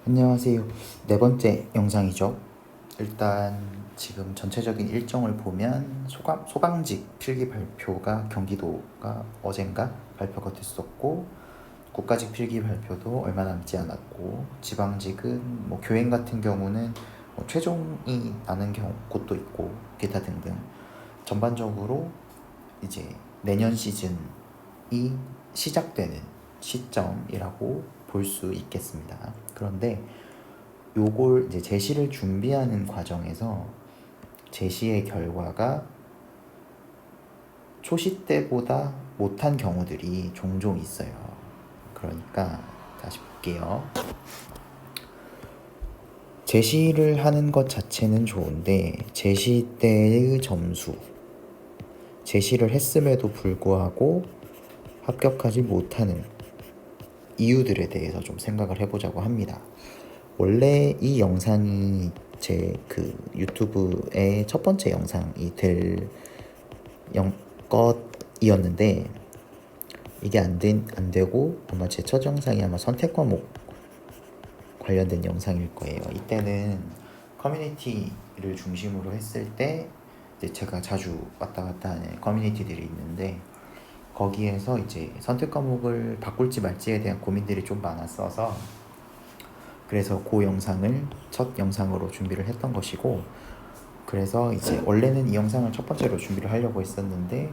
안녕하세요. 네 번째 영상이죠. 일단 지금 전체적인 일정을 보면 소방직 필기 발표가 경기도가 어젠가 발표가 됐었고, 국가직 필기 발표도 얼마 남지 않았고, 지방직은 뭐 교행 같은 경우는 뭐 최종이 나는 곳도 있고, 기타 등등 전반적으로 이제 내년 시즌이 시작되는 시점이라고 볼 수 있겠습니다. 그런데 요걸 이제 제시를 준비하는 과정에서 제시의 결과가 초시 때보다 못한 경우들이 종종 있어요. 그러니까 다시 볼게요. 제시를 하는 것 자체는 좋은데 제시 때의 점수, 제시를 했음에도 불구하고 합격하지 못하는 이유들에 대해서 좀 생각을 해보자고 합니다. 원래 이 영상이 제 그 유튜브의 첫 번째 영상이 될 것이었는데, 이게 안 되고 아마 제 첫 영상이 아마 선택 과목 관련된 영상일 거예요. 이때는 커뮤니티를 중심으로 했을 때 이제 제가 자주 왔다 갔다 하는 커뮤니티들이 있는데, 거기에서 이제 선택 과목을 바꿀지 말지에 대한 고민들이 좀 많았어서 그래서 그 영상을 첫 영상으로 준비를 했던 것이고, 그래서 이제 원래는 이 영상을 첫 번째로 준비를 하려고 했었는데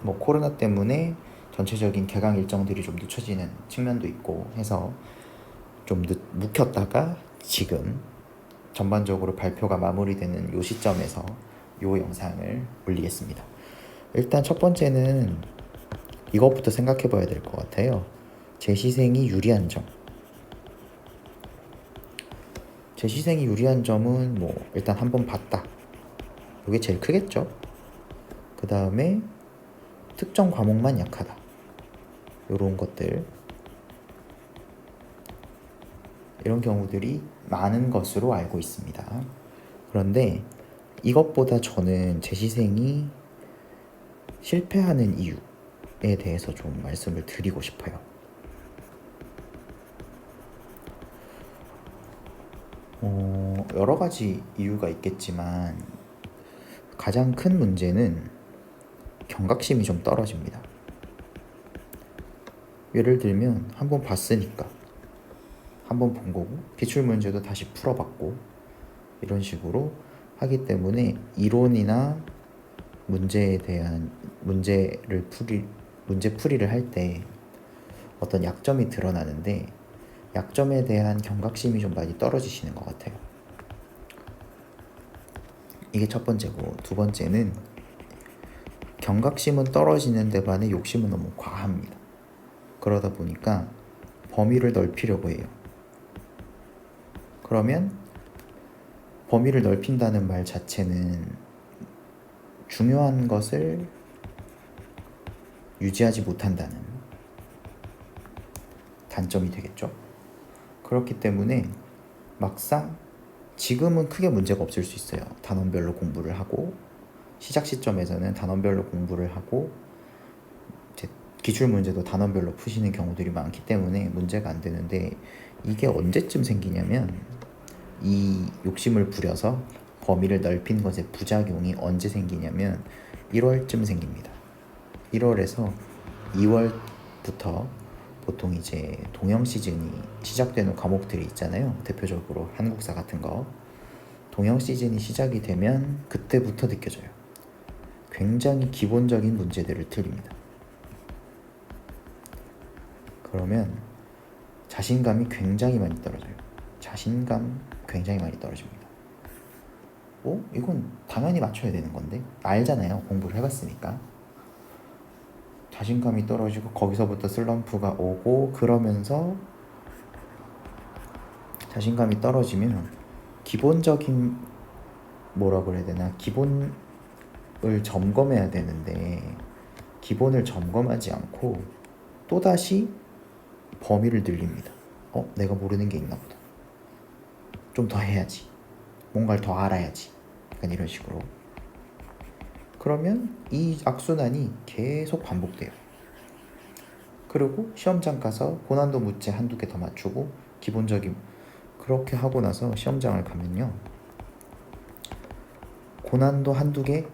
뭐 코로나 때문에 전체적인 개강 일정들이 좀 늦춰지는 측면도 있고 해서 좀 묵혔다가 지금 전반적으로 발표가 마무리되는 요 시점에서 요 영상을 올리겠습니다. 일단 첫 번째는 이것부터 생각해 봐야 될 것 같아요. 재시생이 유리한 점. 재시생이 유리한 점은 뭐 일단 한번 봤다, 이게 제일 크겠죠. 그 다음에 특정 과목만 약하다, 요런 것들, 이런 경우들이 많은 것으로 알고 있습니다. 그런데 이것보다 저는 재시생이 실패하는 이유에 대해서 좀 말씀을 드리고 싶어요. 여러 가지 이유가 있겠지만 가장 큰 문제는 경각심이 좀 떨어집니다. 예를 들면 한번 봤으니까 한번 본 거고 기출문제도 다시 풀어봤고 이런 식으로 하기 때문에 이론이나 문제에 대한 문제 풀이를 할 때 어떤 약점이 드러나는데, 약점에 대한 경각심이 좀 많이 떨어지시는 것 같아요. 이게 첫 번째고, 두 번째는 경각심은 떨어지는데 반해 욕심은 너무 과합니다. 그러다 보니까 범위를 넓히려고 해요. 그러면 범위를 넓힌다는 말 자체는 중요한 것을 유지하지 못한다는 단점이 되겠죠. 그렇기 때문에 막상 지금은 크게 문제가 없을 수 있어요. 단원별로 공부를 하고 시작 시점에서는 단원별로 공부를 하고 기출문제도 단원별로 푸시는 경우들이 많기 때문에 문제가 안 되는데, 이게 언제쯤 생기냐면 이 욕심을 부려서 범위를 넓힌 것의 부작용이 언제 생기냐면 1월쯤 생깁니다. 1월에서 2월부터 보통 이제 동영 시즌이 시작되는 과목들이 있잖아요. 대표적으로 한국사 같은 거. 동영 시즌이 시작이 되면 그때부터 느껴져요. 굉장히 기본적인 문제들을 틀립니다. 그러면 자신감이 굉장히 많이 떨어져요. 자신감 굉장히 많이 떨어집니다. 이건 당연히 맞춰야 되는 건데, 알잖아요. 공부를 해봤으니까. 자신감이 떨어지고 거기서부터 슬럼프가 오고, 그러면서 자신감이 떨어지면 기본적인, 뭐라 그래야 되나, 기본을 점검해야 되는데 기본을 점검하지 않고 또다시 범위를 늘립니다. 내가 모르는 게 있나 보다, 좀 더 해야지, 뭔가를 더 알아야지, 약간 이런 식으로. 그러면 이 악순환이 계속 반복돼요. 그리고 시험장 가서 고난도 문제 한두 개 더 맞추고 기본적인 그렇게 하고 나서 시험장을 가면요, 고난도 한두 개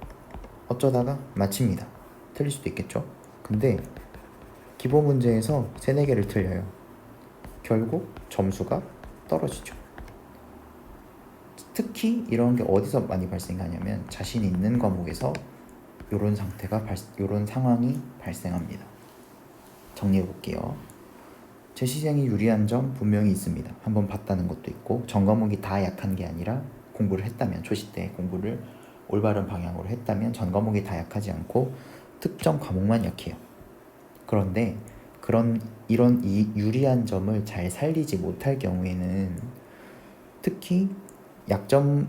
어쩌다가 맞춥니다. 틀릴 수도 있겠죠. 근데 기본 문제에서 3-4개를 틀려요. 결국 점수가 떨어지죠. 특히 이런 게 어디서 많이 발생하냐면 자신 있는 과목에서 이런 상황이 발생합니다. 정리해 볼게요. 제 시생이 유리한 점 분명히 있습니다. 한번 봤다는 것도 있고, 전 과목이 다 약한 게 아니라 공부를 했다면, 초시 때 공부를 올바른 방향으로 했다면 전 과목이 다 약하지 않고 특정 과목만 약해요. 그런데 이런 유리한 점을 잘 살리지 못할 경우에는 특히 약점인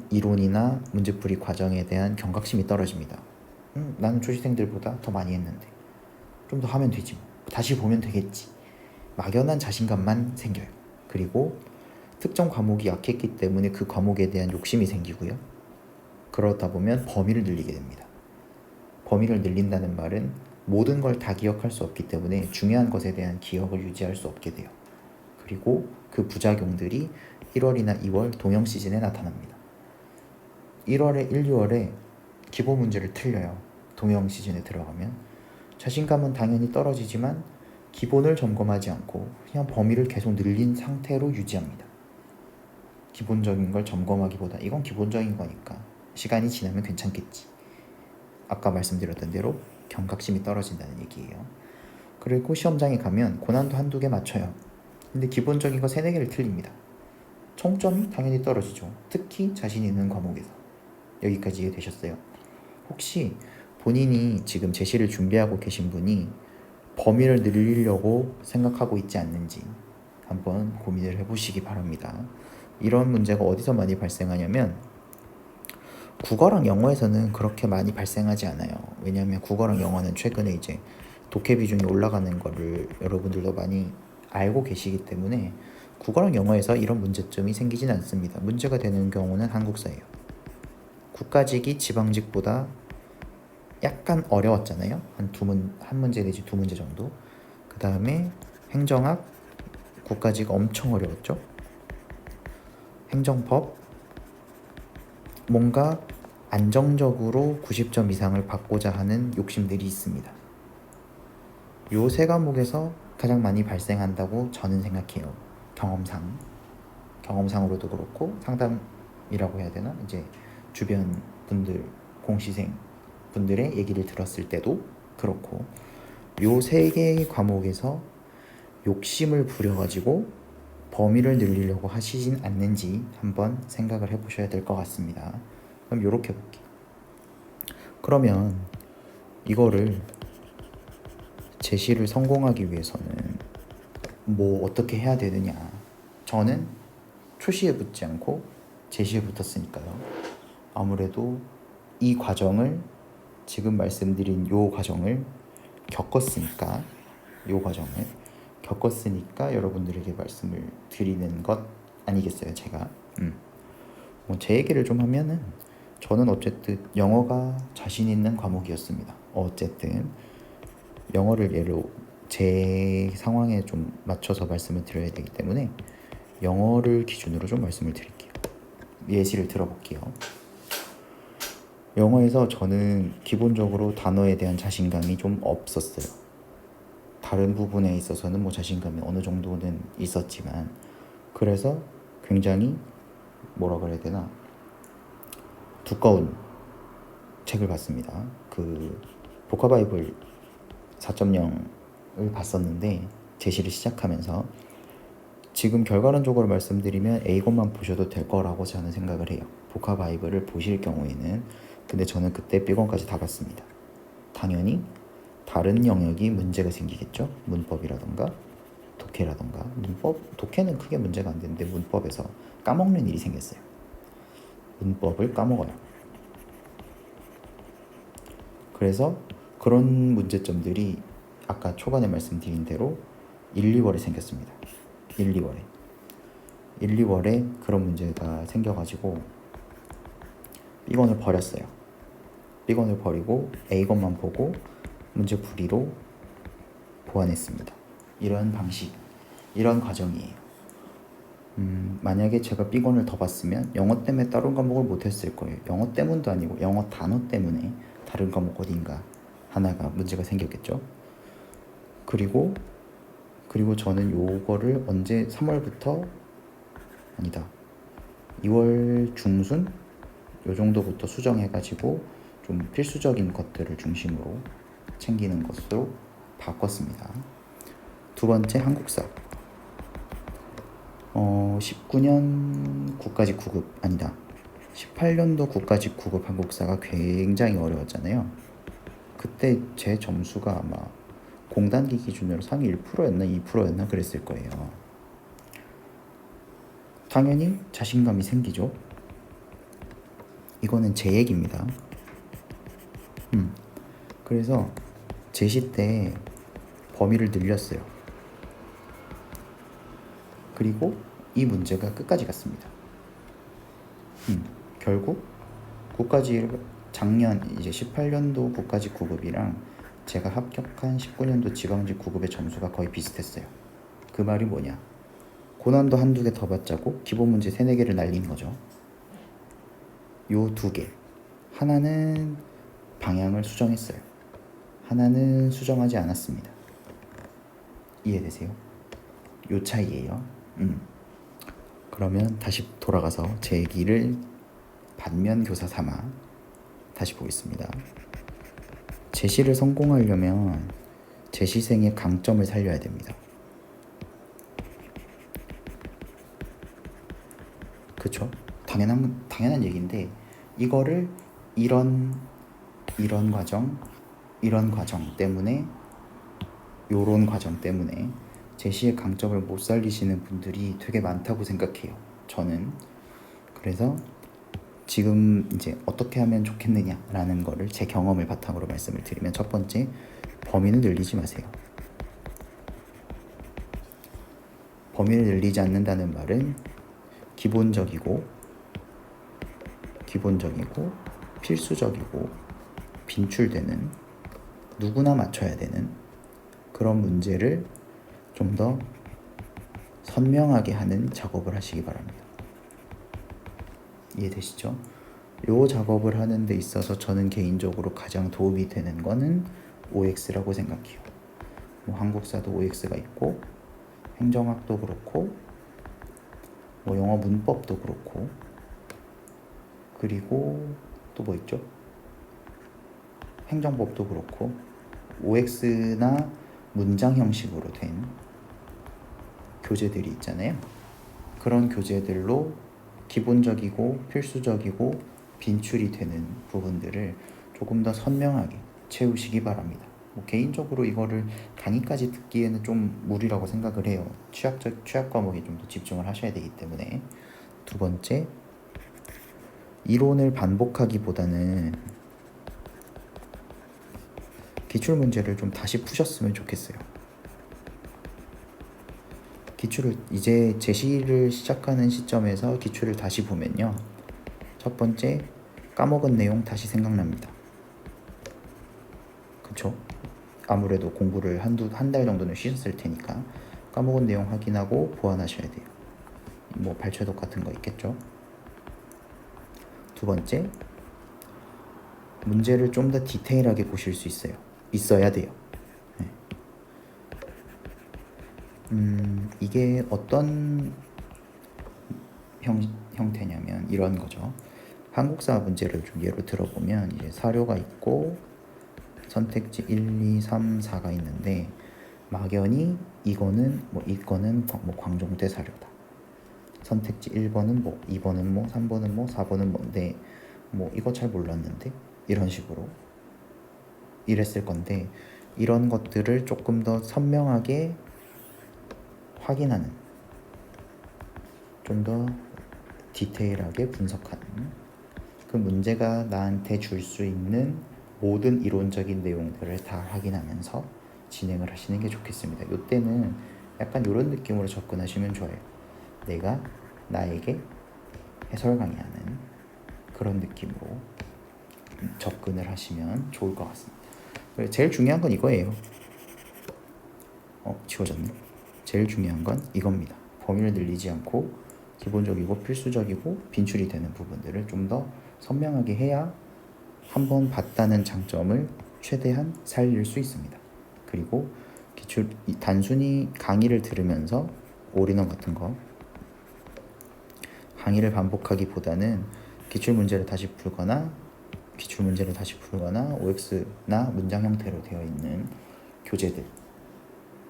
이론이나 문제풀이 과정에 대한 경각심이 떨어집니다. 나는 초시생들보다 더 많이 했는데 좀 더 하면 되지, 다시 보면 되겠지, 막연한 자신감만 생겨요. 그리고 특정 과목이 약했기 때문에 그 과목에 대한 욕심이 생기고요. 그러다 보면 범위를 늘리게 됩니다. 범위를 늘린다는 말은 모든 걸 다 기억할 수 없기 때문에 중요한 것에 대한 기억을 유지할 수 없게 돼요. 그리고 그 부작용들이 1월이나 2월 동영 시즌에 나타납니다. 1월에 1, 2월에 기본 문제를 틀려요. 동영 시즌에 들어가면 자신감은 당연히 떨어지지만 기본을 점검하지 않고 그냥 범위를 계속 늘린 상태로 유지합니다. 기본적인 걸 점검하기보다 이건 기본적인 거니까 시간이 지나면 괜찮겠지. 아까 말씀드렸던 대로 경각심이 떨어진다는 얘기예요. 그리고 시험장에 가면 고난도 한두 개 맞춰요. 근데 기본적인 거 3-4개를 틀립니다. 총점이 당연히 떨어지죠. 특히 자신 있는 과목에서. 여기까지 이해되셨어요? 혹시 본인이 지금 제시를 준비하고 계신 분이 범위를 늘리려고 생각하고 있지 않는지 한번 고민을 해보시기 바랍니다. 이런 문제가 어디서 많이 발생하냐면 국어랑 영어에서는 그렇게 많이 발생하지 않아요. 왜냐하면 국어랑 영어는 최근에 이제 독해 비중이 올라가는 거를 여러분들도 많이 알고 계시기 때문에 국어랑 영어에서 이런 문제점이 생기진 않습니다. 문제가 되는 경우는 한국사예요. 국가직이 지방직보다 약간 어려웠잖아요. 한 문제 내지 2문제 정도. 그 다음에 행정학, 국가직 엄청 어려웠죠. 행정법, 뭔가 안정적으로 90점 이상을 받고자 하는 욕심들이 있습니다. 요 3과목에서 가장 많이 발생한다고 저는 생각해요. 경험상으로도 그렇고 상담이라고 해야 되나? 이제 주변 분들, 공시생 분들의 얘기를 들었을 때도 그렇고 요 3개의 과목에서 욕심을 부려가지고 범위를 늘리려고 하시진 않는지 한번 생각을 해보셔야 될 것 같습니다. 그럼 요렇게 볼게요. 그러면 이거를 제시를 성공하기 위해서는 뭐 어떻게 해야 되느냐. 저는 초시에 붙지 않고 제시에 붙었으니까요. 아무래도 이 과정을, 지금 말씀드린 요 과정을 겪었으니까 여러분들에게 말씀을 드리는 것 아니겠어요, 제가. 제 얘기를 좀 하면은 저는 어쨌든 영어가 자신 있는 과목이었습니다. 어쨌든 영어를 예로 제 상황에 좀 맞춰서 말씀을 드려야 되기 때문에 영어를 기준으로 좀 말씀을 드릴게요. 예시를 들어볼게요. 영어에서 저는 기본적으로 단어에 대한 자신감이 좀 없었어요. 다른 부분에 있어서는 뭐 자신감이 어느 정도는 있었지만, 그래서 굉장히 뭐라 그래야 되나, 두꺼운 책을 봤습니다. 그 복화바이블 4.0을 봤었는데, 제시를 시작하면서 지금 결과론적으로 말씀드리면 A것만 보셔도 될 거라고 저는 생각을 해요. 복화바이블을 보실 경우에는. 근데 저는 그때 B권까지 다 봤습니다. 당연히 다른 영역이 문제가 생기겠죠. 문법이라던가 독해라던가. 독해는 크게 문제가 안 되는데 문법에서 까먹는 일이 생겼어요. 문법을 까먹어요. 그래서 그런 문제점들이 아까 초반에 말씀드린 대로 1, 2월에 생겼습니다. 1, 2월에 그런 문제가 생겨가지고 B권을 버렸어요. B권을 버리고 A권만 보고 문제풀이로 보완했습니다. 이런 방식, 이런 과정이에요. 만약에 제가 B권을 더 봤으면 영어 때문에 다른 과목을 못했을 거예요. 영어 때문도 아니고 영어 단어 때문에 다른 과목 어딘가 하나가 문제가 생겼겠죠. 그리고 저는 요거를 언제 3월부터 아니다 2월 중순 요 정도부터 수정해가지고 좀 필수적인 것들을 중심으로 챙기는 것으로 바꿨습니다. 두 번째 한국사 19년 국가직 9급 아니다 18년도 국가직 9급 한국사가 굉장히 어려웠잖아요. 그때 제 점수가 아마 공단기 기준으로 상위 1%였나 2%였나 그랬을 거예요. 당연히 자신감이 생기죠. 이거는 제 얘기입니다. 그래서 제시 때 범위를 늘렸어요. 그리고 이 문제가 끝까지 갔습니다. 결국 국가직 작년 이제 18년도 국가직 9급이랑 제가 합격한 19년도 지방직 9급의 점수가 거의 비슷했어요. 그 말이 뭐냐? 고난도 한두 개 더 받자고 기본 문제 3, 4개를 날린 거죠. 요 두 개. 하나는 방향을 수정했어요. 하나는 수정하지 않았습니다. 이해되세요? 요 차이예요. 그러면 다시 돌아가서 제 얘기를 반면 교사 삼아 다시 보겠습니다. 제시를 성공하려면 제시생의 강점을 살려야 됩니다. 그쵸? 당연한 얘기인데 이거를 이런 과정 때문에 요런 과정 때문에 제시의 강점을 못 살리시는 분들이 되게 많다고 생각해요. 저는. 그래서 지금 이제 어떻게 하면 좋겠느냐라는 거를 제 경험을 바탕으로 말씀을 드리면 첫 번째, 범위는 늘리지 마세요. 범위를 늘리지 않는다는 말은 기본적이고 필수적이고 빈출되는 누구나 맞춰야 되는 그런 문제를 좀 더 선명하게 하는 작업을 하시기 바랍니다. 이해되시죠? 요 작업을 하는 데 있어서 저는 개인적으로 가장 도움이 되는 거는 OX라고 생각해요. 뭐 한국사도 OX가 있고 행정학도 그렇고 뭐 영어 문법도 그렇고 그리고 또 뭐 있죠? 행정법도 그렇고 OX나 문장 형식으로 된 교재들이 있잖아요. 그런 교재들로 기본적이고 필수적이고 빈출이 되는 부분들을 조금 더 선명하게 채우시기 바랍니다. 뭐 개인적으로 이거를 강의까지 듣기에는 좀 무리라고 생각을 해요. 취약 과목에 좀 더 집중을 하셔야 되기 때문에. 두 번째, 이론을 반복하기보다는 기출 문제를 좀 다시 푸셨으면 좋겠어요. 기출을 이제 제시를 시작하는 시점에서 기출을 다시 보면요, 첫 번째, 까먹은 내용 다시 생각납니다. 그쵸? 아무래도 공부를 한 달 정도는 쉬셨을 테니까 까먹은 내용 확인하고 보완하셔야 돼요. 뭐 발췌독 같은 거 있겠죠? 두 번째, 문제를 좀 더 디테일하게 보실 수 있어야 돼요. 네. 이게 어떤 형태냐면 이런 거죠. 한국사 문제를 좀 예로 들어보면 이제 사료가 있고 선택지 1, 2, 3, 4가 있는데 막연히 이거는 뭐 광종대 사료다. 선택지 1번은 뭐, 2번은 뭐, 3번은 뭐, 4번은 뭔데 뭐 이거 잘 몰랐는데 이런 식으로 이랬을 건데 이런 것들을 조금 더 선명하게 확인하는, 좀 더 디테일하게 분석하는, 그 문제가 나한테 줄 수 있는 모든 이론적인 내용들을 다 확인하면서 진행을 하시는 게 좋겠습니다. 이때는 약간 이런 느낌으로 접근하시면 좋아요. 내가 나에게 해설 강의하는 그런 느낌으로 접근을 하시면 좋을 것 같습니다. 제일 중요한 건 이거예요. 지워졌네. 제일 중요한 건 이겁니다. 범위를 늘리지 않고 기본적이고 필수적이고 빈출이 되는 부분들을 좀 더 선명하게 해야 한번 봤다는 장점을 최대한 살릴 수 있습니다. 그리고 단순히 강의를 들으면서 올인원 같은 거 강의를 반복하기보다는 기출문제를 다시 풀거나 OX나 문장 형태로 되어 있는 교재들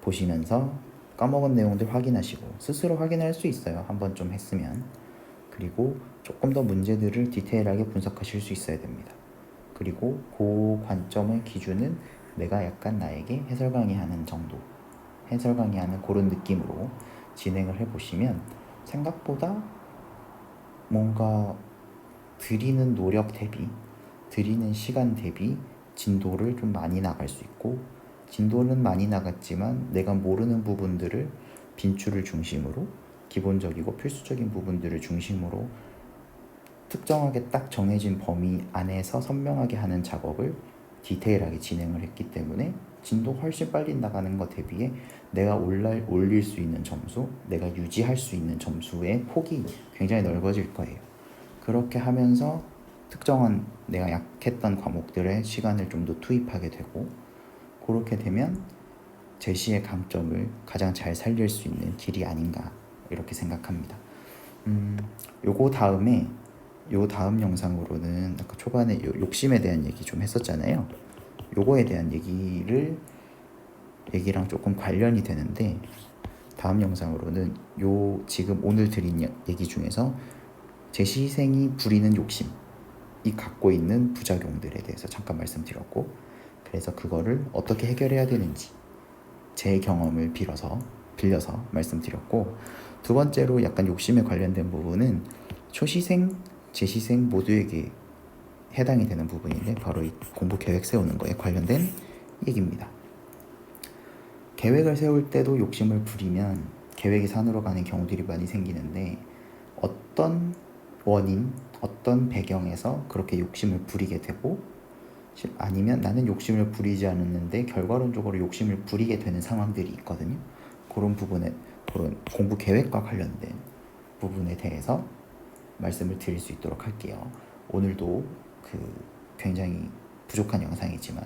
보시면서 까먹은 내용들 확인하시고 스스로 확인할 수 있어요. 한번 좀 했으면. 그리고 조금 더 문제들을 디테일하게 분석하실 수 있어야 됩니다. 그리고 그 관점의 기준은 내가 약간 나에게 해설 강의하는 정도, 해설 강의하는 그런 느낌으로 진행을 해보시면 생각보다 뭔가 드리는 노력 대비, 드리는 시간 대비 진도를 좀 많이 나갈 수 있고, 진도는 많이 나갔지만 내가 모르는 부분들을 빈출을 중심으로 기본적이고 필수적인 부분들을 중심으로 특정하게 딱 정해진 범위 안에서 선명하게 하는 작업을 디테일하게 진행을 했기 때문에 진도 훨씬 빨리 나가는 것 대비해 내가 올릴 수 있는 점수, 내가 유지할 수 있는 점수의 폭이 굉장히 넓어질 거예요. 그렇게 하면서 특정한 내가 약했던 과목들의 시간을 좀 더 투입하게 되고, 그렇게 되면 제시의 강점을 가장 잘 살릴 수 있는 길이 아닌가 이렇게 생각합니다. 요 다음 영상으로는 아까 초반에 욕심에 대한 얘기 좀 했었잖아요. 요거에 대한 얘기랑 조금 관련이 되는데, 다음 영상으로는 지금 오늘 드린 얘기 중에서 제시생이 부리는 욕심이 갖고 있는 부작용들에 대해서 잠깐 말씀드렸고, 그래서 그거를 어떻게 해결해야 되는지 제 경험을 빌려서 말씀드렸고, 두 번째로 약간 욕심에 관련된 부분은 초시생, 재시생 모두에게 해당이 되는 부분인데, 바로 이 공부 계획 세우는 거에 관련된 얘기입니다. 계획을 세울 때도 욕심을 부리면 계획이 산으로 가는 경우들이 많이 생기는데, 어떤 원인, 어떤 배경에서 그렇게 욕심을 부리게 되고, 아니면 나는 욕심을 부리지 않았는데 결과론적으로 욕심을 부리게 되는 상황들이 있거든요. 그런 공부 계획과 관련된 부분에 대해서 말씀을 드릴 수 있도록 할게요. 오늘도 굉장히 부족한 영상이지만